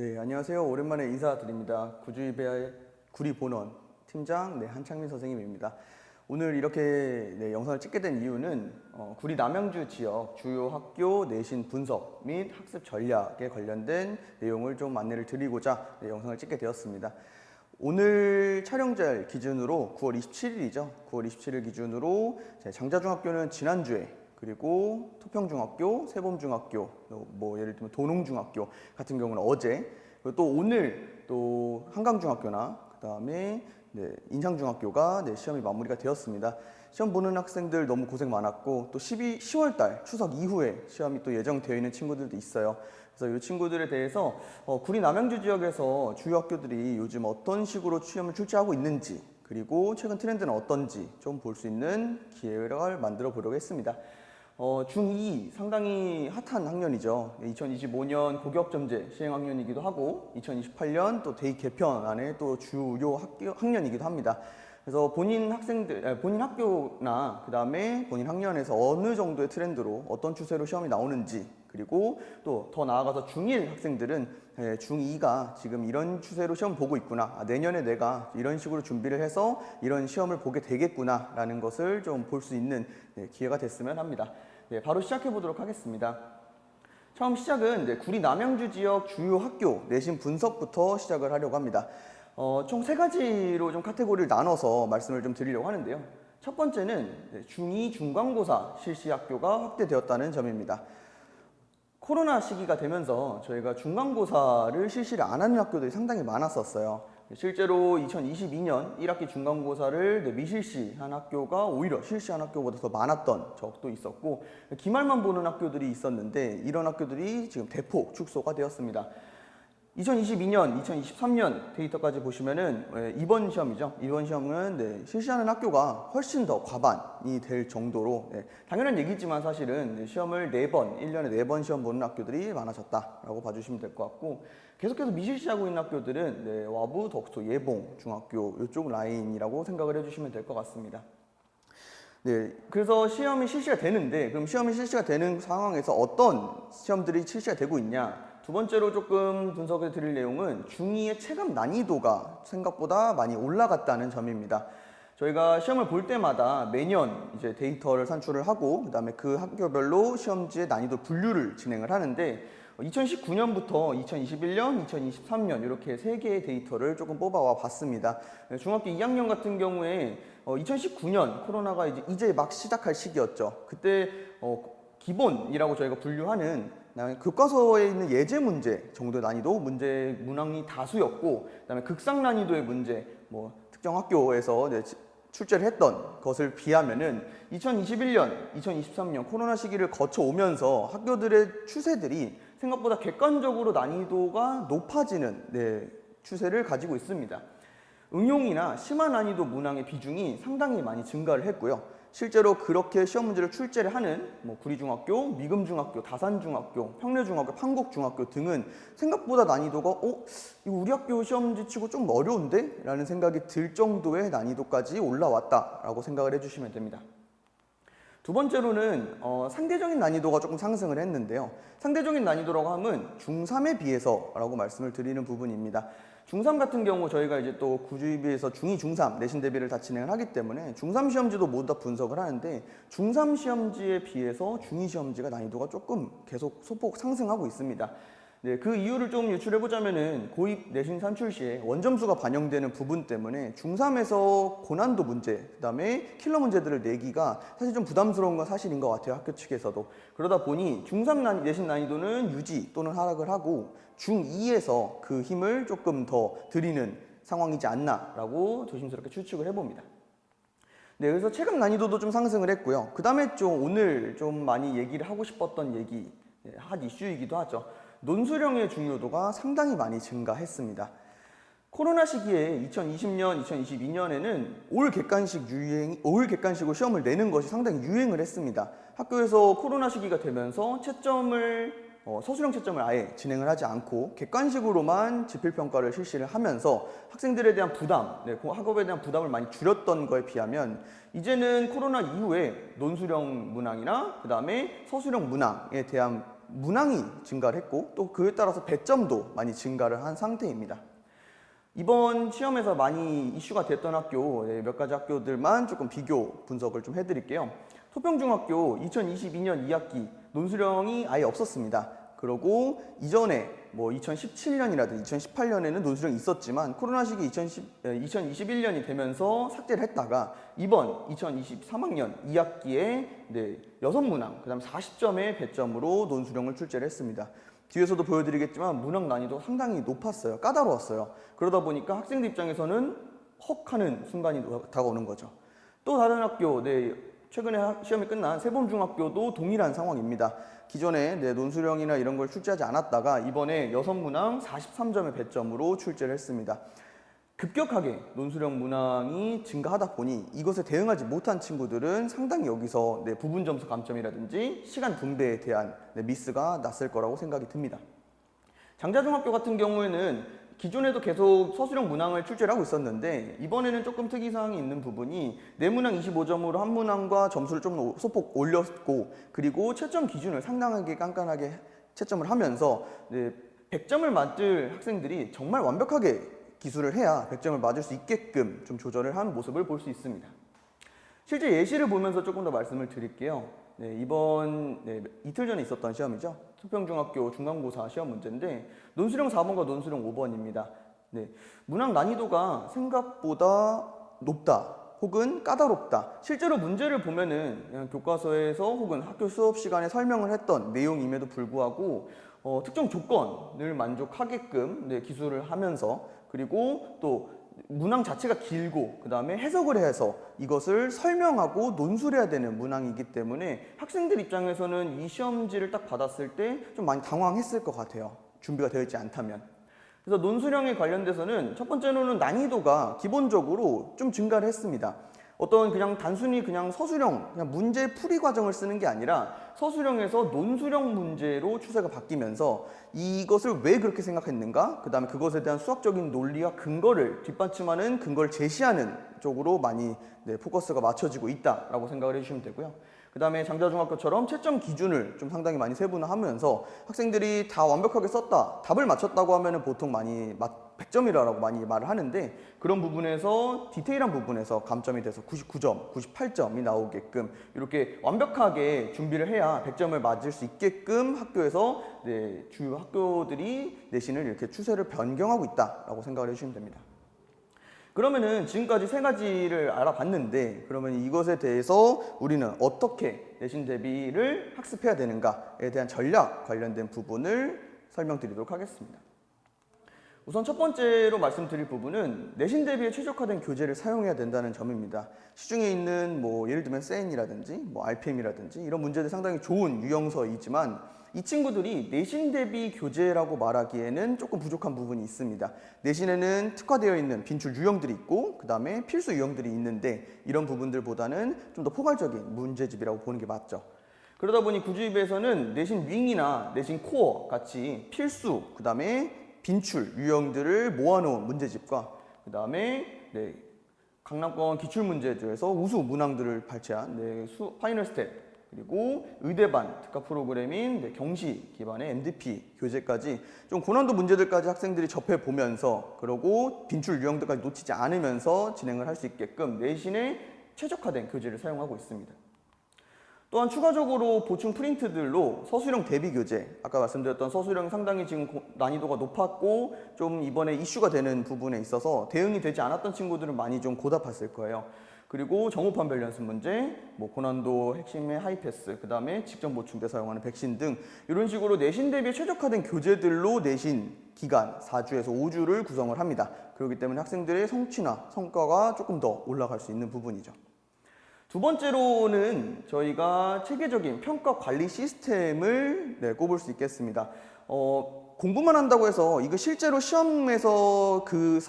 네, 안녕하세요. 오랜만에 인사드립니다. 구주이배의 구리본원 팀장 한창민 선생님입니다. 오늘 이렇게 영상을 찍게 된 이유는 구리 남양주 지역 주요 학교 내신 분석 및 학습 전략에 관련된 내용을 좀 안내를 드리고자 영상을 찍게 되었습니다. 오늘 촬영절 기준으로 9월 27일이죠. 9월 27일 기준으로 장자중학교는 지난주에, 그리고 토평중학교, 세범중학교, 예를 들면 도농중학교 같은 경우는 어제, 그리고 또 오늘 또 한강중학교나 그다음에 인상중학교가 시험이 마무리가 되었습니다. 시험 보는 학생들 너무 고생 많았고, 또 10월 달 추석 이후에 시험이 또 예정되어 있는 친구들도 있어요. 그래서 이 친구들에 대해서 구리 남양주 지역에서 주요 학교들이 요즘 어떤 식으로 시험을 출제하고 있는지, 그리고 최근 트렌드는 어떤지 좀 볼 수 있는 기회를 만들어 보려고 했습니다. 중2 상당히 핫한 학년이죠. 2025년 고교학점제 시행 학년이기도 하고 2028년 또 대입 개편안의 또 주요 학년이기도 합니다. 그래서 본인 학교나 그 다음에 본인 학년에서 어느 정도의 트렌드로 어떤 추세로 시험이 나오는지, 그리고 또 더 나아가서 중1 학생들은 중2가 지금 이런 추세로 시험 보고 있구나, 내년에 내가 이런 식으로 준비를 해서 이런 시험을 보게 되겠구나 라는 것을 좀 볼 수 있는 기회가 됐으면 합니다. 바로 시작해 보도록 하겠습니다. 처음 시작은 구리 남양주 지역 주요 학교 내신 분석부터 시작을 하려고 합니다. 총 3가지로 좀 카테고리를 나눠서 말씀을 좀 드리려고 하는데요. 첫 번째는 중2 중간고사 실시 학교가 확대되었다는 점입니다. 코로나 시기가 되면서 저희가 중간고사를 실시를 안 하는 학교들이 상당히 많았었어요. 실제로 2022년 1학기 중간고사를 미실시한 학교가 오히려 실시한 학교보다 더 많았던 적도 있었고, 기말만 보는 학교들이 있었는데 이런 학교들이 지금 대폭 축소가 되었습니다. 2022년, 2023년 데이터까지 보시면은 이번 시험이죠. 이번 시험은 실시하는 학교가 훨씬 더 과반이 될 정도로, 당연한 얘기지만 사실은 시험을 4번, 1년에 4번 시험 보는 학교들이 많아졌다라고 봐주시면 될 것 같고, 계속해서 미실시하고 있는 학교들은 와부, 덕소, 예봉, 중학교 이쪽 라인이라고 생각을 해주시면 될 것 같습니다. 그래서 시험이 실시가 되는데, 그럼 시험이 실시가 되는 상황에서 어떤 시험들이 실시가 되고 있냐? 두 번째로 조금 분석해 드릴 내용은 중2의 체감 난이도가 생각보다 많이 올라갔다는 점입니다. 저희가 시험을 볼 때마다 매년 이제 데이터를 산출을 하고, 그다음에 그 학교별로 시험지의 난이도 분류를 진행을 하는데, 2019년부터 2021년, 2023년 이렇게 3개의 데이터를 조금 뽑아와 봤습니다. 중학교 2학년 같은 경우에 2019년 코로나가 이제 막 시작할 시기였죠. 그때 기본이라고 저희가 분류하는 교과서에 있는 예제 문제 정도의 난이도 문제 문항이 다수였고, 그다음에 극상 난이도의 문제, 특정 학교에서 출제를 했던 것을 비하면은 2021년, 2023년 코로나 시기를 거쳐오면서 학교들의 추세들이 생각보다 객관적으로 난이도가 높아지는 추세를 가지고 있습니다. 응용이나 심화 난이도 문항의 비중이 상당히 많이 증가를 했고요. 실제로 그렇게 시험 문제를 출제를 하는 구리중학교, 미금중학교, 다산중학교, 평내중학교, 판곡중학교 등은 생각보다 난이도가 이거 우리 학교 시험지 치고 좀 어려운데? 라는 생각이 들 정도의 난이도까지 올라왔다라고 생각을 해주시면 됩니다. 두 번째로는 상대적인 난이도가 조금 상승을 했는데요. 상대적인 난이도라고 하면 중3에 비해서라고 말씀을 드리는 부분입니다. 중3 같은 경우 저희가 이제 또 구주입에서 중2, 중3 내신 대비를 다 진행을 하기 때문에 중3 시험지도 모두 다 분석을 하는데, 중3 시험지에 비해서 중2 시험지가 난이도가 조금 계속 소폭 상승하고 있습니다. 그 이유를 좀 유출해 보자면은 고입 내신 산출 시에 원점수가 반영되는 부분 때문에 중3에서 고난도 문제, 그다음에 킬러 문제들을 내기가 사실 좀 부담스러운 건 사실인 것 같아요, 학교 측에서도. 그러다 보니 중3 내신 난이도는 유지 또는 하락을 하고, 중2에서 그 힘을 조금 더 드리는 상황이지 않나라고 조심스럽게 추측을 해봅니다. 그래서 체감 난이도도 좀 상승을 했고요. 그 다음에 좀 오늘 좀 많이 얘기를 하고 싶었던 핫 이슈이기도 하죠. 논술형의 중요도가 상당히 많이 증가했습니다. 코로나 시기에 2020년, 2022년에는 올 객관식으로 시험을 내는 것이 상당히 유행을 했습니다. 학교에서 코로나 시기가 되면서 서술형 채점을 아예 진행을 하지 않고 객관식으로만 지필평가를 실시를 하면서 학생들에 대한 부담, 학업에 대한 부담을 많이 줄였던 거에 비하면, 이제는 코로나 이후에 논술형 문항이나 그 다음에 서술형 문항에 대한 문항이 증가를 했고 또 그에 따라서 배점도 많이 증가를 한 상태입니다. 이번 시험에서 많이 이슈가 됐던 학교 몇 가지 학교들만 조금 비교 분석을 좀 해드릴게요. 토평중학교 2022년 2학기 논수령이 아예 없었습니다. 그리고 이전에 뭐 2017년이라든지 2018년에는 논수령이 있었지만 코로나 시기 2021년이 되면서 삭제를 했다가 이번 2023학년 2학기에 6문항, 그 다음 40점의 배점으로 논수령을 출제를 했습니다. 뒤에서도 보여드리겠지만 문항 난이도 상당히 높았어요. 까다로웠어요. 그러다 보니까 학생들 입장에서는 헉 하는 순간이 다가오는 거죠. 또 다른 학교, 최근에 시험이 끝난 세범중학교도 동일한 상황입니다. 기존에 논수령이나 이런 걸 출제하지 않았다가 이번에 6문항 43점의 배점으로 출제를 했습니다. 급격하게 논수령 문항이 증가하다 보니 이것에 대응하지 못한 친구들은 상당히 여기서 부분 점수 감점이라든지 시간 분배에 대한 미스가 났을 거라고 생각이 듭니다. 장자중학교 같은 경우에는 기존에도 계속 서술형 문항을 출제를 하고 있었는데 이번에는 조금 특이사항이 있는 부분이 4문항 25점으로 한 문항과 점수를 좀 소폭 올렸고 그리고 채점 기준을 상당하게 깐깐하게 채점을 하면서 100점을 맞을 학생들이 정말 완벽하게 기술을 해야 100점을 맞을 수 있게끔 좀 조절을 한 모습을 볼 수 있습니다. 실제 예시를 보면서 조금 더 말씀을 드릴게요. 이번 이틀 전에 있었던 시험이죠. 토평중학교 중간고사 시험 문제인데 논수령 4번과 논수령 5번입니다. 문항 난이도가 생각보다 높다 혹은 까다롭다. 실제로 문제를 보면은 그냥 교과서에서 혹은 학교 수업 시간에 설명을 했던 내용임에도 불구하고 특정 조건을 만족하게끔 기술을 하면서 그리고 또 문항 자체가 길고 그 다음에 해석을 해서 이것을 설명하고 논술해야 되는 문항이기 때문에 학생들 입장에서는 이 시험지를 딱 받았을 때 좀 많이 당황했을 것 같아요. 준비가 되어 있지 않다면. 그래서 논수령에 관련돼서는 첫 번째로는 난이도가 기본적으로 좀 증가를 했습니다. 어떤 그냥 단순히 그냥 서술형, 그냥 문제 풀이 과정을 쓰는 게 아니라 서술형에서 논술형 문제로 추세가 바뀌면서 이것을 왜 그렇게 생각했는가? 그 다음에 그것에 대한 수학적인 논리와 근거를 뒷받침하는 근거를 제시하는 쪽으로 많이 포커스가 맞춰지고 있다라고 생각을 해주시면 되고요. 그 다음에 장자중학교처럼 채점 기준을 좀 상당히 많이 세분화하면서 학생들이 다 완벽하게 썼다, 답을 맞췄다고 하면은 보통 많이 100점이라고 많이 말을 하는데 그런 부분에서 디테일한 부분에서 감점이 돼서 99점, 98점이 나오게끔 이렇게 완벽하게 준비를 해야 100점을 맞을 수 있게끔 학교에서 주요 학교들이 내신을 이렇게 추세를 변경하고 있다라고 생각을 해주시면 됩니다. 그러면은 지금까지 3가지를 알아봤는데 그러면 이것에 대해서 우리는 어떻게 내신 대비를 학습해야 되는가에 대한 전략 관련된 부분을 설명드리도록 하겠습니다. 우선 첫 번째로 말씀드릴 부분은 내신 대비에 최적화된 교재를 사용해야 된다는 점입니다. 시중에 있는 예를 들면 세인이라든지 RPM이라든지 이런 문제들 상당히 좋은 유형서이지만 이 친구들이 내신 대비 교재라고 말하기에는 조금 부족한 부분이 있습니다. 내신에는 특화되어 있는 빈출 유형들이 있고 그 다음에 필수 유형들이 있는데 이런 부분들보다는 좀 더 포괄적인 문제집이라고 보는 게 맞죠. 그러다 보니 구주입에서는 내신 윙이나 내신 코어 같이 필수 그 다음에 빈출 유형들을 모아놓은 문제집과 그 다음에 강남권 기출문제집에서 우수 문항들을 발췌한 파이널 스텝 그리고 의대반 특화 프로그램인 경시 기반의 MDP 교재까지 좀 고난도 문제들까지 학생들이 접해보면서 그리고 빈출 유형들까지 놓치지 않으면서 진행을 할 수 있게끔 내신에 최적화된 교재를 사용하고 있습니다. 또한 추가적으로 보충 프린트들로 서술형 대비 교재, 아까 말씀드렸던 서술형이 상당히 지금 난이도가 높았고 좀 이번에 이슈가 되는 부분에 있어서 대응이 되지 않았던 친구들은 많이 좀 고답했을 거예요. 그리고 정오판 밸런스 문제, 고난도 핵심의 하이패스, 그 다음에 직전 보충 때 사용하는 백신 등 이런 식으로 내신 대비에 최적화된 교재들로 내신 기간 4주에서 5주를 구성을 합니다. 그렇기 때문에 학생들의 성취나 성과가 조금 더 올라갈 수 있는 부분이죠. 두 번째로는 저희가 체계적인 평가 관리 시스템을 꼽을 수 있겠습니다. 공부만 한다고 해서 이거 실제로 시험에서 그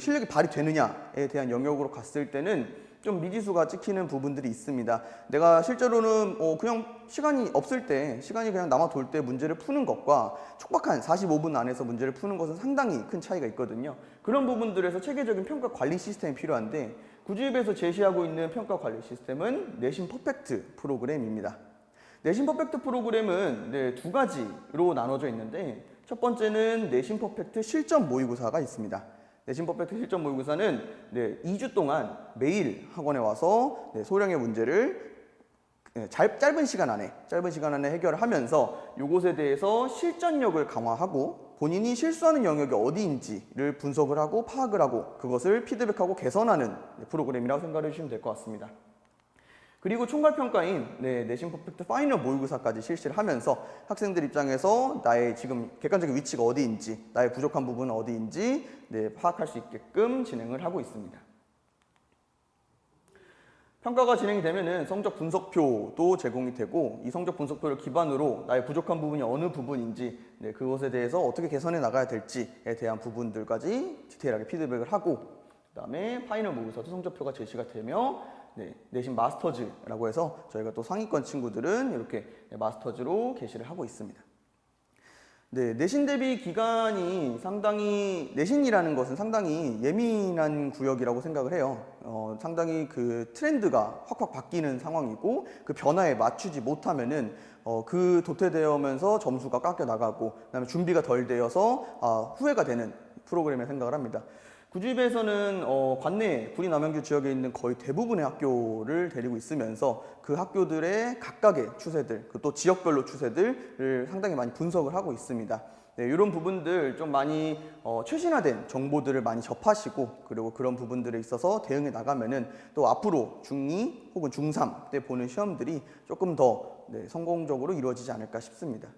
실력이 발휘되느냐에 대한 영역으로 갔을 때는 좀 미지수가 찍히는 부분들이 있습니다. 내가 실제로는 그냥 시간이 없을 때, 시간이 그냥 남아 돌 때 문제를 푸는 것과 촉박한 45분 안에서 문제를 푸는 것은 상당히 큰 차이가 있거든요. 그런 부분들에서 체계적인 평가 관리 시스템이 필요한데 구주입에서 제시하고 있는 평가 관리 시스템은 내신 퍼펙트 프로그램입니다. 내신 퍼펙트 프로그램은 두 가지로 나눠져 있는데 첫 번째는 내신 퍼펙트 실전 모의고사가 있습니다. 내신 퍼펙트 실전 모의고사는 2주 동안 매일 학원에 와서 소량의 문제를 짧은 시간 안에 해결을 하면서 이것에 대해서 실전력을 강화하고 본인이 실수하는 영역이 어디인지를 분석을 하고 파악을 하고 그것을 피드백하고 개선하는 프로그램이라고 생각해 주시면 될 것 같습니다. 그리고 총괄평가인 내신 퍼펙트 파이널 모의고사까지 실시를 하면서 학생들 입장에서 나의 지금 객관적인 위치가 어디인지, 나의 부족한 부분은 어디인지 파악할 수 있게끔 진행을 하고 있습니다. 평가가 진행이 되면은 성적 분석표도 제공이 되고 이 성적 분석표를 기반으로 나의 부족한 부분이 어느 부분인지 그것에 대해서 어떻게 개선해 나가야 될지에 대한 부분들까지 디테일하게 피드백을 하고 그다음에 파이널 모의고사도 성적표가 제시가 되며 내신 마스터즈라고 해서 저희가 또 상위권 친구들은 이렇게 마스터즈로 게시를 하고 있습니다. 내신 대비 기간이 상당히 내신이라는 것은 상당히 예민한 구역이라고 생각을 해요. 상당히 그 트렌드가 확확 바뀌는 상황이고 그 변화에 맞추지 못하면은 그 도태되면서 점수가 깎여 나가고 그다음에 준비가 덜 되어서 후회가 되는 프로그램에 생각을 합니다. 구주입에서는 관내 구리 남양주 지역에 있는 거의 대부분의 학교를 데리고 있으면서 그 학교들의 각각의 추세들, 또 지역별로 추세들을 상당히 많이 분석을 하고 있습니다. 이런 부분들 좀 많이 최신화된 정보들을 많이 접하시고 그리고 그런 부분들에 있어서 대응해 나가면은 또 앞으로 중2 혹은 중3 때 보는 시험들이 조금 더 성공적으로 이루어지지 않을까 싶습니다.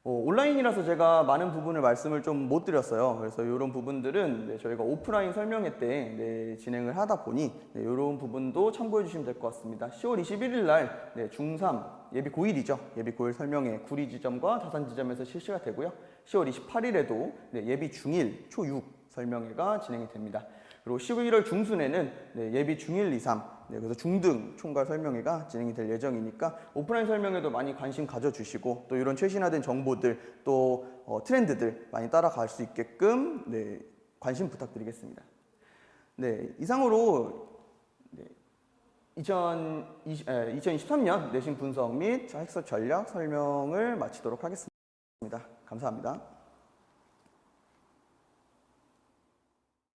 온라인이라서 제가 많은 부분을 말씀을 좀 못 드렸어요. 그래서 이런 부분들은 저희가 오프라인 설명회 때 진행을 하다 보니 이런 부분도 참고해 주시면 될 것 같습니다. 10월 21일 날 중3 예비 고1이죠. 예비 고1 설명회 구리 지점과 다산 지점에서 실시가 되고요. 10월 28일에도 예비 중1 초6 설명회가 진행이 됩니다. 그리고 11월 중순에는 예비 중1, 2, 3 그래서 중등 총괄 설명회가 진행이 될 예정이니까 오프라인 설명회도 많이 관심 가져주시고 또 이런 최신화된 정보들 또 트렌드들 많이 따라갈 수 있게끔 관심 부탁드리겠습니다. 이상으로 2023년 내신 분석 및 학습 전략 설명을 마치도록 하겠습니다. 감사합니다.